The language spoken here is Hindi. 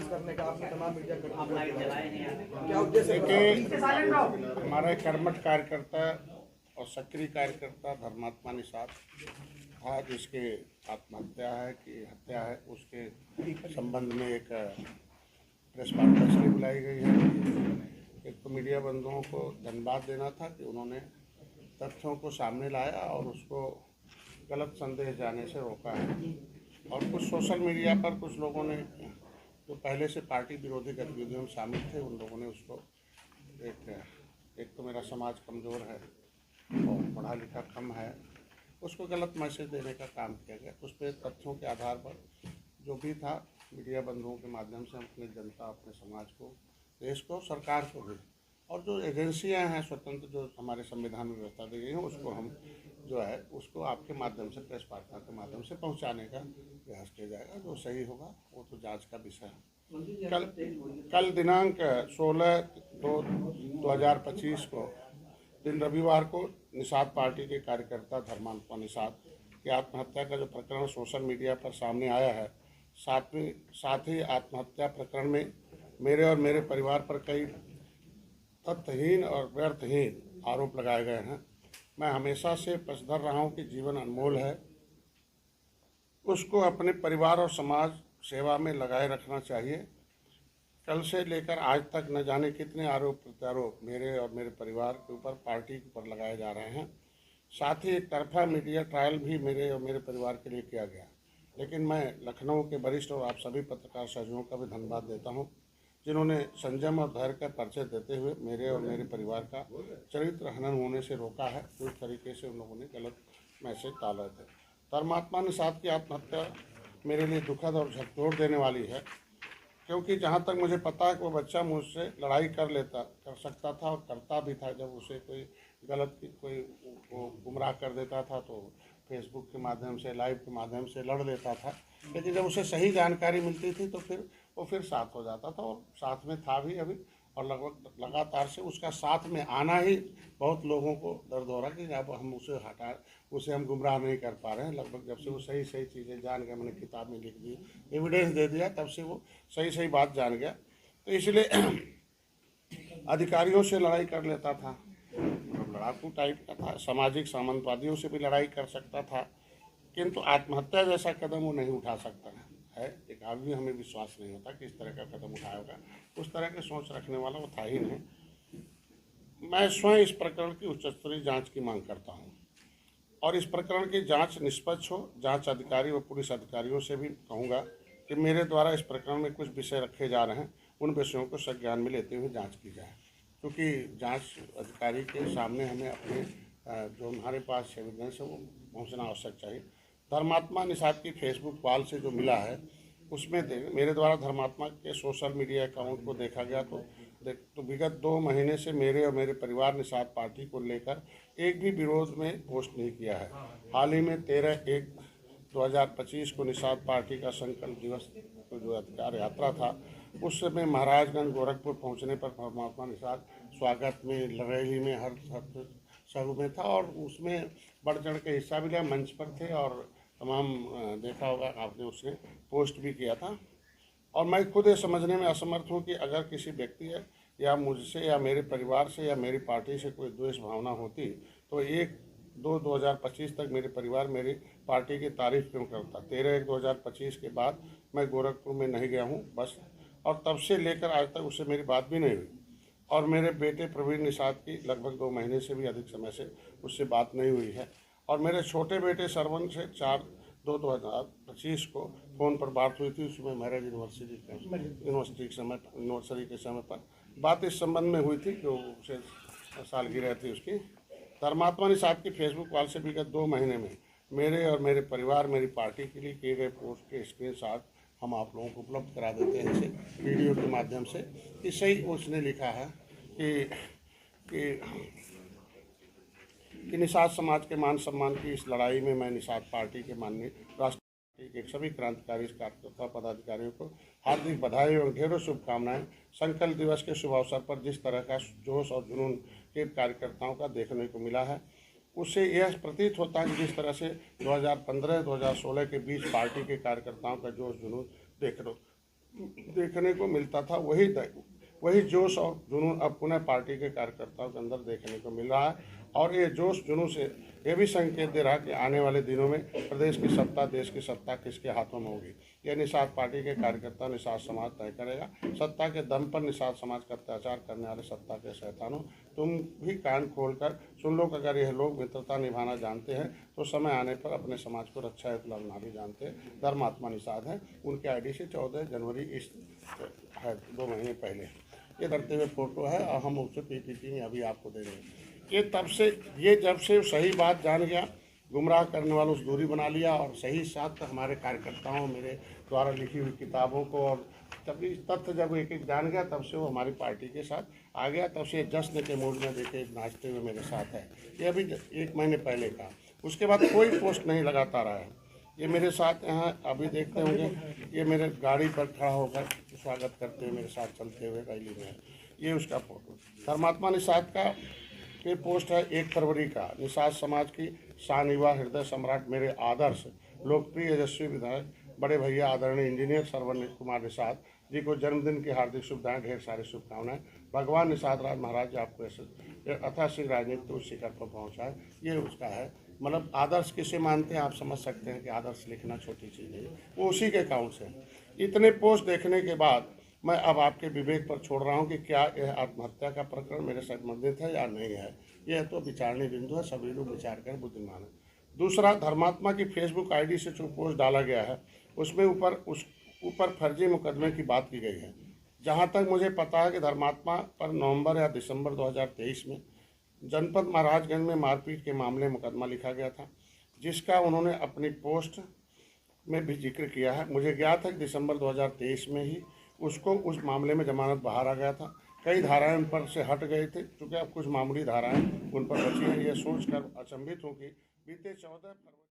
करने का आपने तमाम मीडिया क्या उद्देश्य? देखिए, हमारा एक कर्मठ कार्यकर्ता और सक्रिय कार्यकर्ता धर्मात्मा निषाद था, जिसके आत्महत्या है कि हत्या है, उसके संबंध में एक प्रेस कॉन्फ्रेंस भी बुलाई गई है। एक तो मीडिया बंधुओं को धन्यवाद देना था कि उन्होंने तथ्यों को सामने लाया और उसको गलत संदेश जाने से रोका है। और कुछ सोशल मीडिया पर कुछ लोगों ने जो पहले से पार्टी विरोधी गतिविधियों में शामिल थे, उन लोगों ने उसको एक तो मेरा समाज कमज़ोर है और पढ़ा लिखा कम है, उसको गलत मैसेज देने का काम किया गया। उस पर तथ्यों के आधार पर जो भी था, मीडिया बंधुओं के माध्यम से हम अपनी जनता, अपने समाज को, देश को, सरकार को भी, और जो एजेंसियां हैं स्वतंत्र जो हमारे संविधान में व्यवस्था दी गई है, उसको हम जो है उसको आपके माध्यम से, प्रेस वार्ता के माध्यम से पहुंचाने का प्रयास किया जाएगा। जो सही होगा वो तो जांच का विषय है। कल दिनांक 16/2/2025 को दिन रविवार को निषाद पार्टी के कार्यकर्ता धर्मात्मा निषाद की आत्महत्या का जो प्रकरण सोशल मीडिया पर सामने आया है, साथ ही आत्महत्या प्रकरण में मेरे और मेरे परिवार पर कई तथ्यहीन और व्यर्थहीन आरोप लगाए गए हैं। मैं हमेशा से पक्षधर रहा हूँ कि जीवन अनमोल है, उसको अपने परिवार और समाज सेवा में लगाए रखना चाहिए। कल से लेकर आज तक न जाने कितने आरोप प्रत्यारोप मेरे और मेरे परिवार के ऊपर, पार्टी के ऊपर लगाए जा रहे हैं। साथ ही एक तरफा मीडिया ट्रायल भी मेरे और मेरे परिवार के लिए किया गया। लेकिन मैं लखनऊ के वरिष्ठ और आप सभी पत्रकार सहयोगियों का भी धन्यवाद देता हूं, जिन्होंने संयम और धैर्य का परिचय देते हुए मेरे और मेरे परिवार का चरित्र हनन होने से रोका है। पूरी तरीके से उन लोगों ने गलत मैसेज डाले थे। धर्मात्मा निषाद की आत्महत्या मेरे लिए दुखद और झकझोर देने वाली है, क्योंकि जहाँ तक मुझे पता है कि वो बच्चा मुझसे लड़ाई कर सकता था और करता भी था। जब उसे कोई गलत कोई गुमराह कर देता था तो फेसबुक के माध्यम से, लाइव के माध्यम से लड़ लेता था। लेकिन जब उसे सही जानकारी मिलती थी तो फिर वो साथ हो जाता था, और साथ में था भी अभी। और लगभग लगातार से उसका साथ में आना ही बहुत लोगों को दर्द हो रहा कि अब हम उसे हम गुमराह नहीं कर पा रहे हैं। लगभग जब से वो सही चीज़ें जान गया, मैंने किताब में लिख दी, एविडेंस दे दिया, तब से वो सही बात जान गया। तो इसलिए अधिकारियों से लड़ाई कर लेता था, लड़ाकू टाइप का था, सामाजिक सामंतवादियों से भी लड़ाई कर सकता था, किंतु आत्महत्या जैसा कदम वो नहीं उठा सकता है। एक आदमी, हमें विश्वास नहीं होता कि इस तरह का कदम उठाएगा। उस तरह की सोच रखने वाला वो था ही नहीं। मैं स्वयं इस प्रकरण की उच्च स्तरीय जाँच की मांग करता हूँ और इस प्रकरण की जांच निष्पक्ष हो। जांच अधिकारी व पुलिस अधिकारियों से भी कहूँगा कि मेरे द्वारा इस प्रकरण में कुछ विषय रखे जा रहे हैं, उन विषयों को संज्ञान में लेते हुए जांच की जाए, क्योंकि जांच अधिकारी के सामने हमें अपने जो हमारे पास एविडेंस है वो पहुंचना आवश्यक चाहिए। धर्मात्मा निषाद की फेसबुक वॉल से जो मिला है उसमें मेरे द्वारा धर्मात्मा के सोशल मीडिया अकाउंट को देखा गया तो विगत 2 महीने से मेरे और मेरे परिवार निषाद पार्टी को लेकर एक भी विरोध में पोस्ट नहीं किया है। हाल ही में 13/1/2025 को निषाद पार्टी का संकल्प दिवस जो अधिकार यात्रा था, उस समय महाराजगंज गोरखपुर पहुंचने पर धर्मात्मा निषाद स्वागत में, रैली में, हर शहर में था और उसमें बढ़ चढ़ के हिस्सा भी लिया, मंच पर थे और तमाम देखा होगा आपने, उसने पोस्ट भी किया था। और मैं खुद ये समझने में असमर्थ हूँ कि अगर किसी व्यक्ति या मुझसे या मेरे परिवार से या मेरी पार्टी से कोई द्वेष भावना होती तो 1/2/2025 तक मेरे परिवार मेरी पार्टी की तारीफ क्यों करता। 13/1/2025 के बाद मैं गोरखपुर में नहीं गया हूँ बस, और तब से लेकर आज तक उससे मेरी बात भी नहीं हुई। और मेरे बेटे प्रवीण निषाद की लगभग 2 महीने से भी अधिक समय से उससे बात नहीं हुई है। और मेरे छोटे बेटे सरवन से 4/2/2025 को फ़ोन पर बात हुई थी। उसमें मैरिज यूनिवर्सिटी के समय पर बात इस संबंध में हुई थी कि उसे सालगिरह थी उसकी। धर्मात्मा निषाद की फेसबुक वॉल से विगत 2 महीने में मेरे और मेरे परिवार, मेरी पार्टी के लिए किए गए पोस्ट के स्क्रीनशॉट हम आप लोगों को उपलब्ध करा देते हैं इसे वीडियो के माध्यम से। कि सही उसने लिखा है कि निषाद समाज के मान सम्मान की इस लड़ाई में मैं निषाद पार्टी के माननीय राष्ट्रीय के सभी क्रांतिकारी कार्यकर्ता पदाधिकारियों को हार्दिक बधाई एवं ढेरों शुभकामनाएं। संकल्प दिवस के शुभ अवसर पर जिस तरह का जोश और जुनून के कार्यकर्ताओं का देखने को मिला है, उससे यह प्रतीत होता है कि जिस तरह से 2015-2016 के बीच पार्टी के कार्यकर्ताओं का जोश जुनून देखने को मिलता था वही जोश और जुनून अब पुनः पार्टी के कार्यकर्ताओं के अंदर देखने को मिल रहा है। और ये जोश जुनून से ये भी संकेत दे रहा है कि आने वाले दिनों में प्रदेश की सत्ता, देश की सत्ता किसके हाथों में होगी, ये निषाद पार्टी के कार्यकर्ता, निषाद समाज तय करेगा। सत्ता के दम पर निषाद समाज का अत्याचार करने वाले सत्ता के शैतानों, तुम भी कान खोलकर सुन लो कि अगर यह लोग मित्रता निभाना जानते हैं तो समय आने पर अपने समाज को रक्षा हेतु लड़ना भी जानते हैं। धर्मात्मा निषाद है, उनके आईडी से 14 जनवरी इस है 2 महीने पहले ये करते हुए फोटो है और हम उसे पीपीटी में अभी आपको दे देंगे। ये जब से सही बात जान गया, गुमराह करने वालों से दूरी बना लिया और सही साथ हमारे कार्यकर्ताओं, मेरे द्वारा लिखी हुई किताबों को, और तभी तथ्य जब एक एक जान गया तब से वो हमारी पार्टी के साथ आ गया। तब से जश्न के मूड में देखे नाचते हुए मेरे साथ है। ये अभी 1 महीने पहले का। उसके बाद कोई पोस्ट नहीं लगाता रहा है। ये मेरे साथ यहाँ अभी देखते होंगे, ये मेरे गाड़ी पर खड़ा होकर स्वागत करते हुए मेरे साथ चलते हुए रैली में है। ये उसका फोटो धर्मात्मा निषाद का ये पोस्ट है 1 फरवरी का। निषाद समाज की शान, युवा हृदय सम्राट, मेरे आदर्श लोकप्रिय यशस्वी विधायक बड़े भैया आदरणीय इंजीनियर श्रवण कुमार निषाद जी को जन्मदिन की हार्दिक शुभकामनाएं, ढेर सारी शुभकामनाएं। भगवान निषाद राज महाराज जी आपको ऐसे अथासी राजनीति उस शिखर पर पहुँचाए। ये उसका है। मतलब आदर्श किसे मानते हैं आप समझ सकते हैं कि आदर्श लिखना छोटी चीज़ नहीं, वो उसी के अकाउंट से। इतने पोस्ट देखने के बाद मैं अब आपके विवेक पर छोड़ रहा हूं कि क्या यह आत्महत्या का प्रकरण मेरे साथ संबंधित है या नहीं है। यह तो विचारणीय बिंदु है, सभी लोग विचार कर बुद्धिमान है। दूसरा, धर्मात्मा की फेसबुक आईडी से जो पोस्ट डाला गया है उसमें ऊपर फर्जी मुकदमे की बात की गई है। जहां तक मुझे पता है कि धर्मात्मा पर नवंबर या दिसंबर 2023 में जनपद महाराजगंज में मारपीट के मामले में मुकदमा लिखा गया था, जिसका उन्होंने अपनी पोस्ट में भी जिक्र किया है। मुझे ज्ञात है कि दिसंबर 2023 में ही उसको उस मामले में जमानत बाहर आ गया था। कई धाराएं उन पर से हट गई थी, क्योंकि अब कुछ मामूली धाराएं उन पर बची हैं। यह सोचकर अचंभित हूँ कि बीते 14 फरवरी